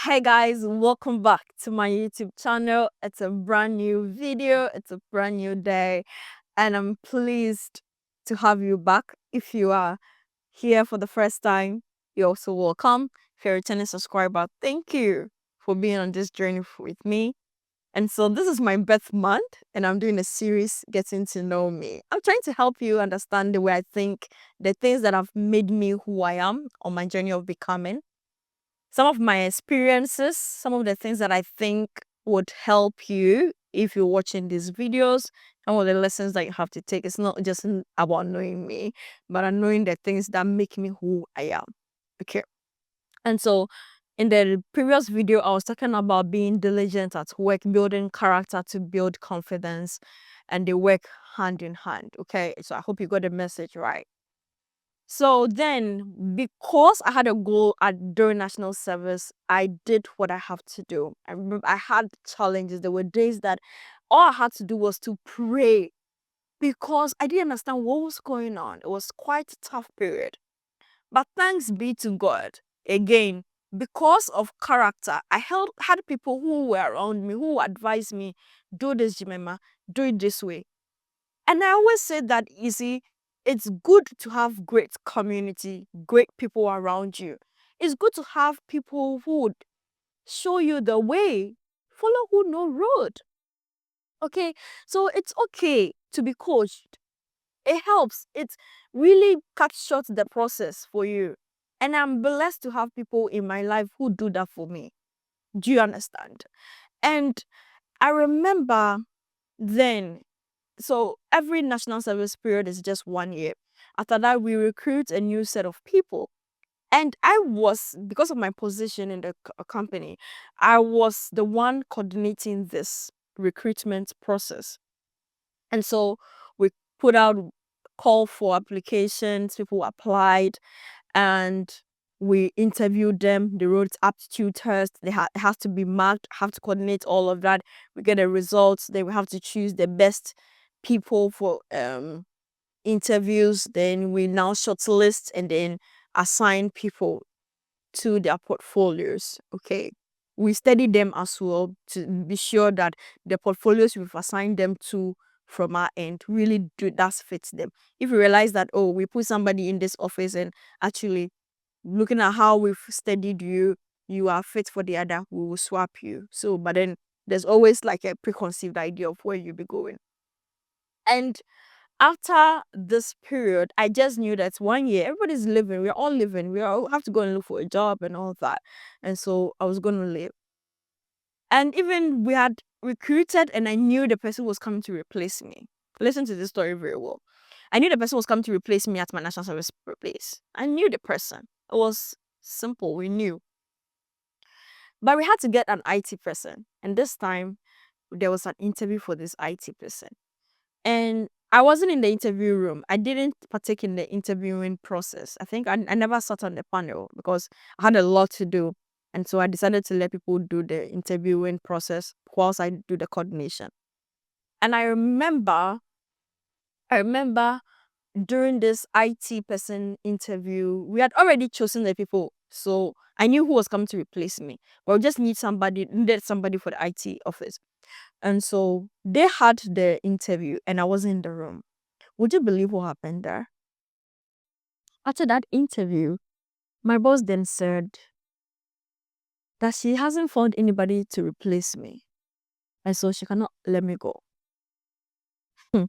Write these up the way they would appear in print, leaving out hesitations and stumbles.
Hey guys, welcome back to my YouTube channel. It's a brand new video, it's a brand new day, and I'm pleased to have you back. If you are here for the first time, you're also welcome. If you're a returning subscriber, thank you for being on this journey with me. And so this is my birth month, and I'm doing a series getting to know me. I'm trying to help you understand the way I think, the things that have made me who I am on my journey of becoming, some of my experiences, some of the things that I think would help you if you're watching these videos, some of the lessons that you have to take. It's not just about knowing me, but knowing the things that make me who I am. Okay. And so in the previous video, I was talking about being diligent at work, building character to build confidence, and they work hand in hand. Okay. So I hope you got the message right. So then, because I had a goal during national service, I did what I have to do. I remember I had challenges. There were days that all I had to do was to pray because I didn't understand what was going on. It was quite a tough period. But thanks be to God. Again, because of character, had people who were around me who advised me, do this, Jemima, do it this way. And I always say that, you see, it's good to have great community, great people around you. It's good to have people who would show you the way. Follow who know road. Okay, so it's okay to be coached. It helps. It really cuts short the process for you. And I'm blessed to have people in my life who do that for me. Do you understand? And I remember then, so every national service period is just 1 year. After that, we recruit a new set of people. And because of my position in the company, I was the one coordinating this recruitment process. And so we put out call for applications, people applied, and we interviewed them. They wrote aptitude test. It has to be marked, have to coordinate all of that. We get the results. Then we have to choose the best people for interviews. Then we now shortlist and then assign people to their portfolios. Okay. We study them as well to be sure that the portfolios we've assigned them to from our end really does fit them. If we realize that, oh, we put somebody in this office and actually looking at how we've studied you, you are fit for the other, we will swap you. So, but then there's always like a preconceived idea of where you'll be going. And after this period, I just knew that 1 year, everybody's living, we're all living, we all have to go and look for a job and all that. And so I was going to leave. And even we had recruited, and I knew the person was coming to replace me. Listen to this story very well. I knew the person was coming to replace me at my national service place. I knew the person. It was simple, we knew. But we had to get an IT person. And this time, there was an interview for this IT person. And I wasn't in the interview room. I didn't partake in the interviewing process. I think I never sat on the panel because I had a lot to do. And so I decided to let people do the interviewing process whilst I do the coordination. And I remember during this IT person interview, we had already chosen the people. So I knew who was coming to replace me. But we just needed somebody for the IT office. And so they had the interview and I was in the room. Would you believe what happened there? After that interview, my boss then said that she hasn't found anybody to replace me. And so she cannot let me go. I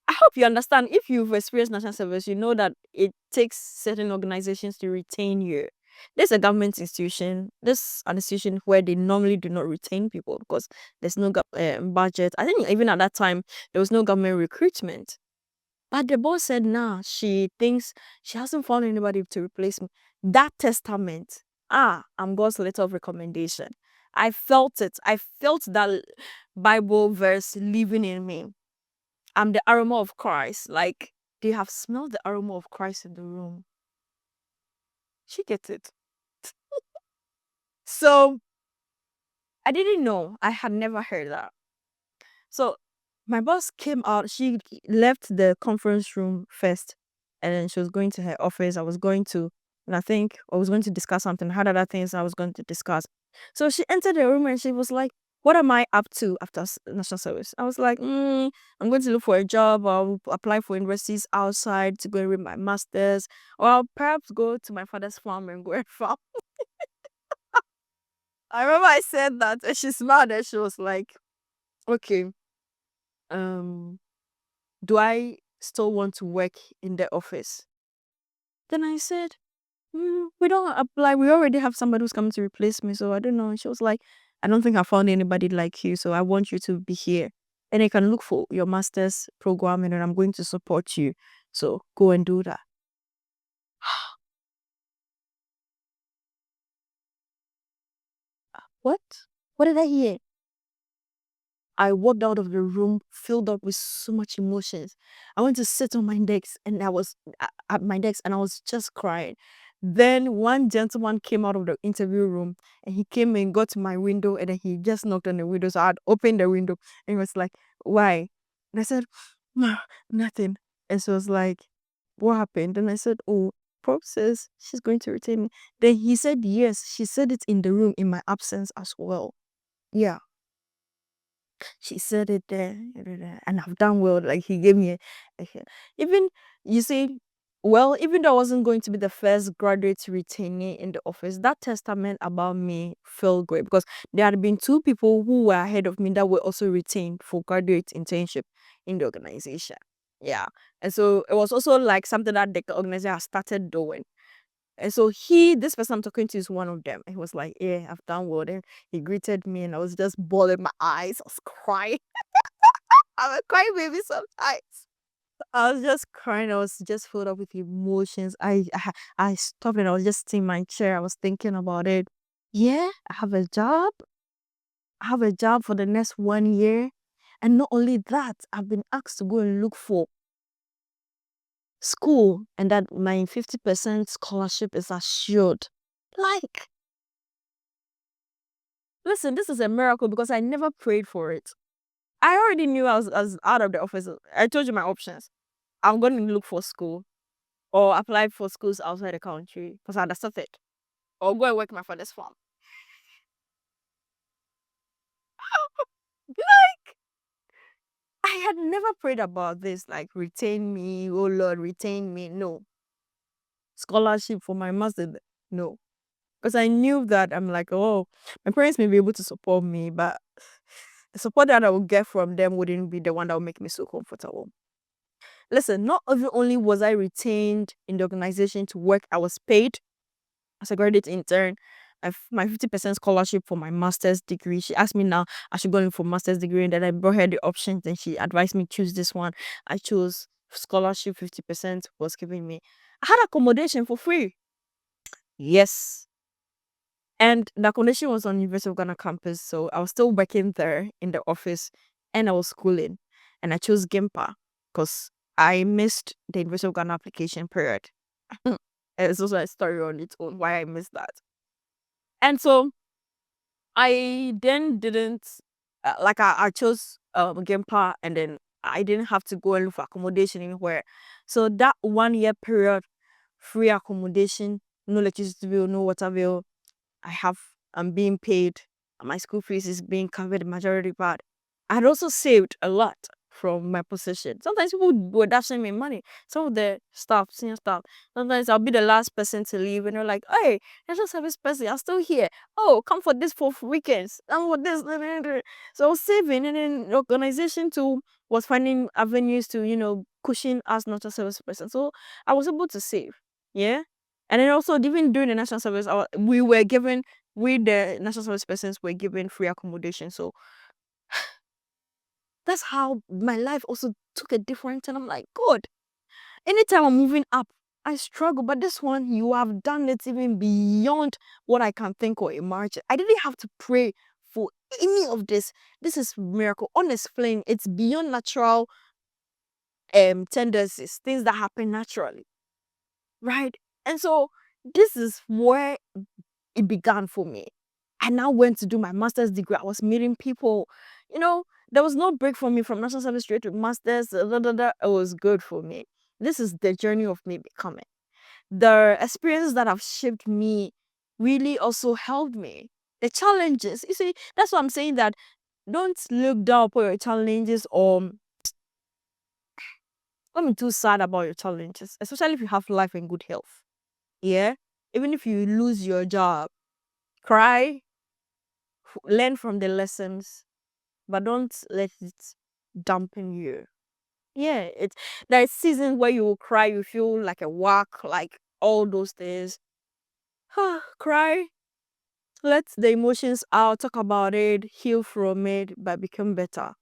hope you understand. If you've experienced national service, you know that it takes certain organizations to retain you. There's a government institution. This an institution where they normally do not retain people because there's no budget. I think even at that time, there was no government recruitment. But the boss said, nah, she thinks she hasn't found anybody to replace me. That testament, I'm God's letter of recommendation. I felt it. I felt that Bible verse living in me. I'm the aroma of Christ. Like, they have smelled the aroma of Christ in the room. She gets it. So, I didn't know. I had never heard that. So, my boss came out. She left the conference room first. And then she was going to her office. I was going to And I think I was going to discuss something. I had other things I was going to discuss. So she entered the room and she was like, what am I up to after national service? I was like, I'm going to look for a job. I'll apply for universities outside to go and read my master's. Or I'll perhaps go to my father's farm and go and farm. I remember I said that and she smiled and she was like, okay, um, do I still want to work in the office? Then I said, we don't apply. We already have somebody who's coming to replace me. So I don't know. And she was like, I don't think I found anybody like you. So I want you to be here. And you can look for your master's program and then I'm going to support you. So go and do that. What? What did I hear? I walked out of the room filled up with so much emotions. I went to sit on my decks and I was at my desk and I was just crying. Then one gentleman came out of the interview room and he came and got to my window and then he just knocked on the window. So I had opened the window and he was like, why? And I said, "No, nothing." And so I was like, what happened? And I said, oh, Prop says she's going to retain me. Then he said, yes, she said it in the room in my absence as well. Yeah. She said it there, and I've done well. Like he gave me even you see, well, even though I wasn't going to be the first graduate retainee in the office, that testament about me felt great because there had been two people who were ahead of me that were also retained for graduate internship in the organization. Yeah. And so it was also like something that the organization has started doing. And so this person I'm talking to is one of them. He was like, yeah, I've done well. Then he greeted me and I was just bawling my eyes. I was crying. I'm a crying baby sometimes. I was just crying. I was just filled up with emotions. I stopped and I was just in my chair. I was thinking about it. Yeah, I have a job. I have a job for the next 1 year. And not only that, I've been asked to go and look for school and that my 50% scholarship is assured. Like, listen, this is a miracle because I never prayed for it. I already knew I was out of the office. I told you my options. I'm going to look for school or apply for schools outside the country because I understood it. Or go and work my father's farm. Like, I had never prayed about this, like, retain me, oh Lord, retain me. No. Scholarship for my master, no. Because I knew that I'm like, oh, my parents may be able to support me, but the support that I would get from them wouldn't be the one that would make me so comfortable. Listen, not even only was I retained in the organization to work, I was paid as a graduate intern. My 50% scholarship for my master's degree. She asked me now I should go in for master's degree, and then I brought her the options and she advised me choose this one. I chose scholarship, 50% was giving me. I had accommodation for free. Yes. And the accommodation was on University of Ghana campus, so I was still working there in the office and I was schooling. And I chose GIMPA because I missed the University of Ghana application period. It's also a story on its own why I missed that. And so I then didn't like I chose GIMPA and then I didn't have to go and look for accommodation anywhere. So that 1 year period, free accommodation, no electricity bill, no water bill, I'm being paid, my school fees is being covered the majority part. I had also saved a lot from my position. Sometimes people were dashing me money. Some of the staff, senior staff, sometimes I'll be the last person to leave and they're like, hey, national service person, I'm still here. Oh, come for this for weekends. Come for this. So I was saving and then the organization too was finding avenues to, cushion us national service person. So I was able to save. Yeah. And then also even during the national service, we the national service persons were given free accommodation. So that's how my life also took a different turn. I'm like, God, anytime I'm moving up, I struggle. But this one, you have done it even beyond what I can think or imagine. I didn't have to pray for any of this. This is miracle. Unexplained. It's beyond natural tendencies, things that happen naturally. Right? And so this is where it began for me. I now went to do my master's degree. I was meeting people. There was no break for me from national service straight to master's. It was good for me. This is the journey of me becoming. the experiences that have shaped me really also helped me. The challenges, you see, that's why I'm saying that don't look down upon your challenges, or don't be too sad about your challenges, especially if you have life and good health. Yeah. Even if you lose your job, cry, learn from the lessons, but don't let it dampen you. Yeah, it's there's seasons where you will cry, you feel like a whack, like all those things. Cry, let the emotions out, talk about it, heal from it, but become better.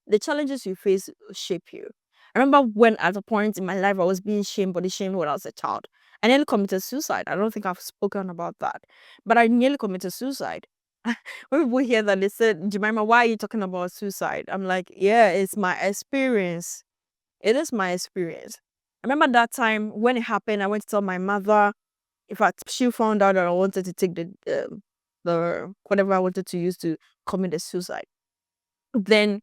The challenges you face shape you. I remember when at a point in my life I was being shamed, body shamed when I was a child. I nearly committed suicide. I don't think I've spoken about that, but I nearly committed suicide. When people hear that, they said, Jemima, why are you talking about suicide? I'm like, yeah, it's my experience. It is my experience. I remember that time when it happened, I went to tell my mother. In fact, she found out that I wanted to take the whatever I wanted to use to commit the suicide. Then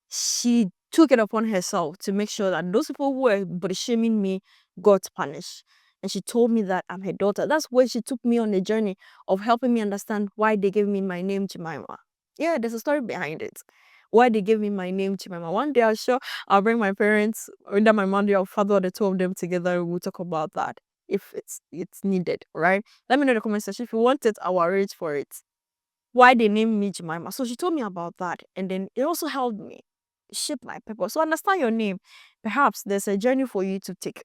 she took it upon herself to make sure that those people who were body shaming me got punished. And she told me that I'm her daughter. That's where she took me on the journey of helping me understand why they gave me my name, Jemima. Yeah, there's a story behind it. Why they gave me my name, Jemima. One day I'm sure I'll bring my parents, or either my mother or father, or the two of them together. We'll talk about that if it's needed, right? Let me know in the comment section if you want it. I'll arrange for it. Why they named me Jemima. So she told me about that, and then it also helped me shape my purpose. So understand your name. Perhaps there's a journey for you to take.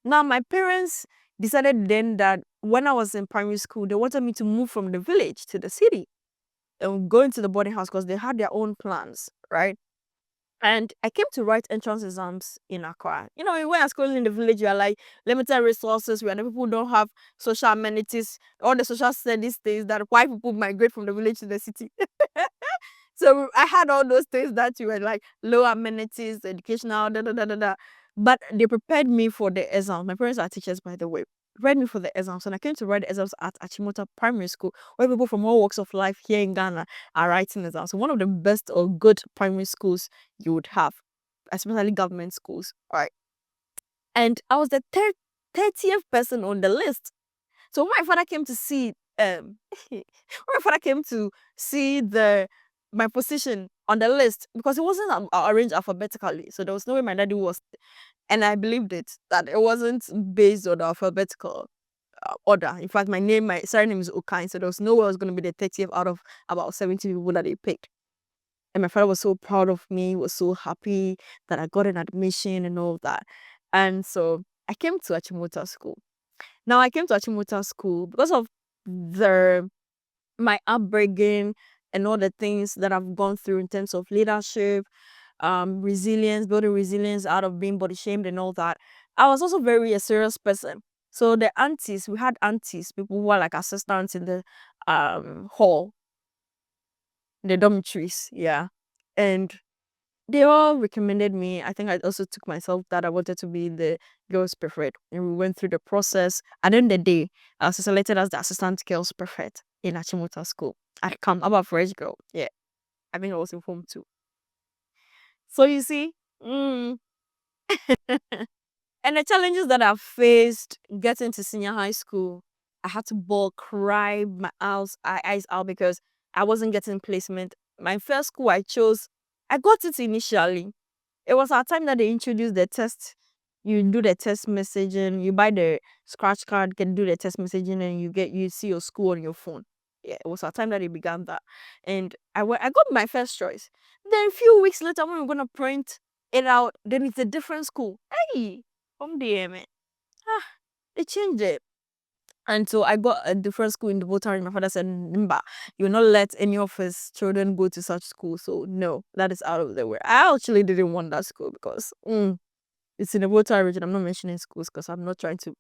Now, my parents decided then that when I was in primary school, they wanted me to move from the village to the city and go into the boarding house because they had their own plans, right? And I came to write entrance exams in Accra. You know, when I was schooling in the village, you are like limited resources, where the people don't have social amenities, all the social studies things that why people migrate from the village to the city. So I had all those things that you were like low amenities, educational, da da da da da. But they prepared me for the exams. My parents are teachers, by the way. Prepared me for the exams, and I came to write the exams at Achimota Primary School, where people from all walks of life here in Ghana are writing exams. So one of the best or good primary schools you would have, especially government schools, right? And I was the 30th person on the list. So when my father came to see when my father came to see the my position on the list, because it wasn't arranged alphabetically, so there was no way my daddy was, and I believed it that it wasn't based on the alphabetical order. In fact, my surname is Okain, so there was no way I was going to be the 30th out of about 70 people that they picked. And my father was so proud of me, was so happy that I got an admission and all that. And so I came to Achimota School. Now I came to Achimota School because of the my upbringing and all the things that I've gone through in terms of leadership, resilience, building resilience out of being body shamed and all that. I was also very a serious person. So the aunties, we had aunties, people who were like assistants in the hall, the dormitories, yeah. And they all recommended me. I think I also took myself that I wanted to be the girls preferred. And we went through the process. At the end of the day, I was selected as the assistant girls preferred in Achimota School. I come about fresh girl. Yeah. I think I was informed too. So you see, and the challenges that I've faced getting to senior high school, I had to bawl, cry my eyes out because I wasn't getting placement. My first school I chose, I got it initially. It was our time that they introduced the test. You do the test messaging, you buy the scratch card, can do the test messaging, and you see your school on your phone. Yeah, it was our time that they began that. And I got my first choice. Then a few weeks later, when we're gonna print it out, then it's a different school. Hey, from there, man. Ah, they changed it. And so I got a different school in the Botary. My father said, Nimba, you will not let any of his children go to such school. So no, that is out of the way. I actually didn't want that school because it's in the Botary region. I'm not mentioning schools because I'm not trying to,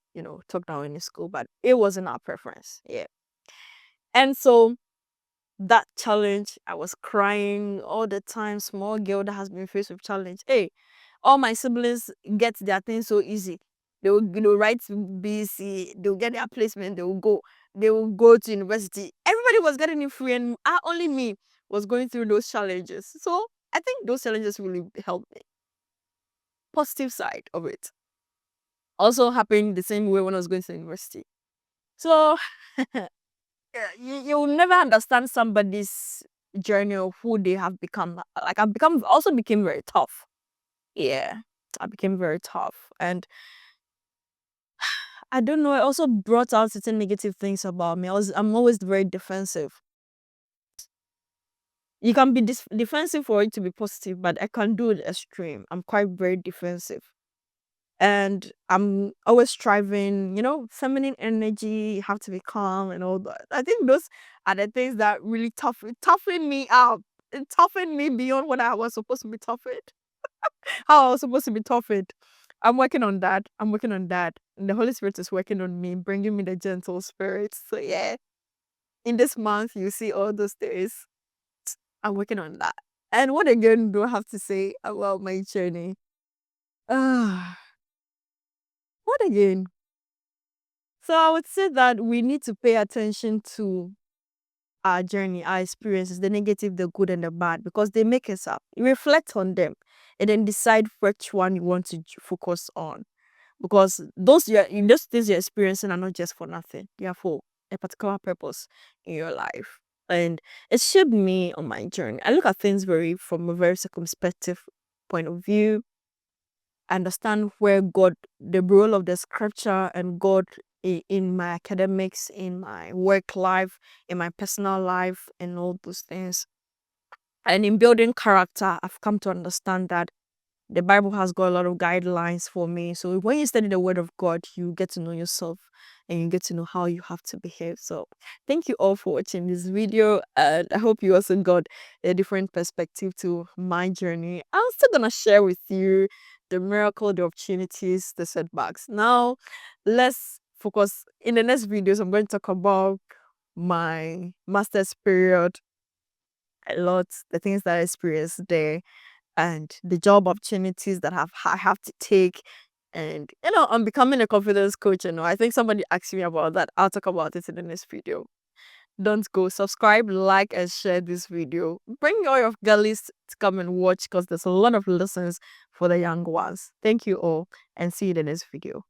talk down any school, but it wasn't our preference. Yeah. And so that challenge, I was crying all the time. Small girl that has been faced with challenge. Hey, all my siblings get their things so easy. They will write BC, they'll get their placement, they will go to university. Everybody was getting it free, and only me was going through those challenges. So I think those challenges really helped me. Positive side of it. Also happened the same way when I was going to university. So yeah, you'll never understand somebody's journey or who they have become. Like I've become also became very tough. Yeah. I became very tough. And I don't know, it also brought out certain negative things about me. I'm always very defensive. You can be defensive for it to be positive, but I can do the extreme. I'm quite very defensive. And I'm always striving, feminine energy, you have to be calm and all that. I think those are the things that really toughen me up. It toughened me beyond what I was supposed to be toughened. How I was supposed to be toughened. I'm working on that. I'm working on that. And the Holy Spirit is working on me, bringing me the gentle spirit. So yeah, in this month, you see all those days. I'm working on that. And what again do I have to say about my journey? Ah, what again? So I would say that we need to pay attention to our journey, our experiences, the negative, the good, and the bad, because they make us up. You reflect on them and then decide which one you want to focus on. Because those things you're experiencing are not just for nothing. They are for a particular purpose in your life. And it shaped me on my journey. I look at things from a very circumspective point of view. Understand where God, the role of the scripture and God in my academics, in my work life, in my personal life, and all those things. And in building character, I've come to understand that the Bible has got a lot of guidelines for me. So when you study the Word of God, you get to know yourself and you get to know how you have to behave. So thank you all for watching this video. And I hope you also got a different perspective to my journey. I'm still going to share with you the miracle, the opportunities, the setbacks. Now, let's focus. In the next videos, I'm going to talk about my master's period a lot, the things that I experienced there and the job opportunities that I have to take. And I'm becoming a confidence coach. I think somebody asked me about that. I'll talk about it in the next video. Don't go, subscribe, like, and share this video. Bring all your girlies to come and watch because there's a lot of lessons for the young ones. Thank you all and see you in the next video.